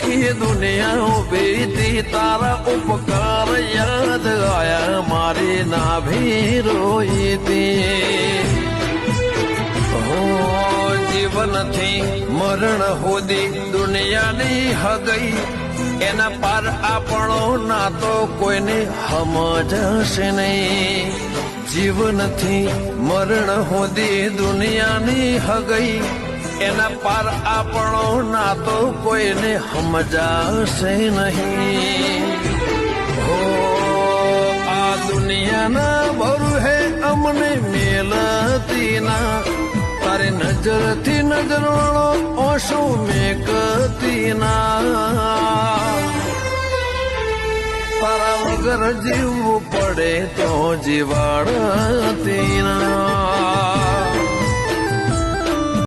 આખી દુનિયા બેતી તારા ઉપકાર યાદ આયા મારી નાભી રોઈતી જીવનથી મરણ હોદી દુનિયાની હગઈ એના પાર આપણો નાતો કોઈને સમજશે નહીં જીવનથી મરણ હોદી દુનિયાની હગઈ એના પાર આપણો નાતો કોઈને સમજાશે નહીં હો આ દુનિયાના બરુ હે અમને મેલતી ના તારી નજરથી નજર વાળો ઓશો મેકતી ના તારા વગર જીવવું પડે તો જીવાડતી ના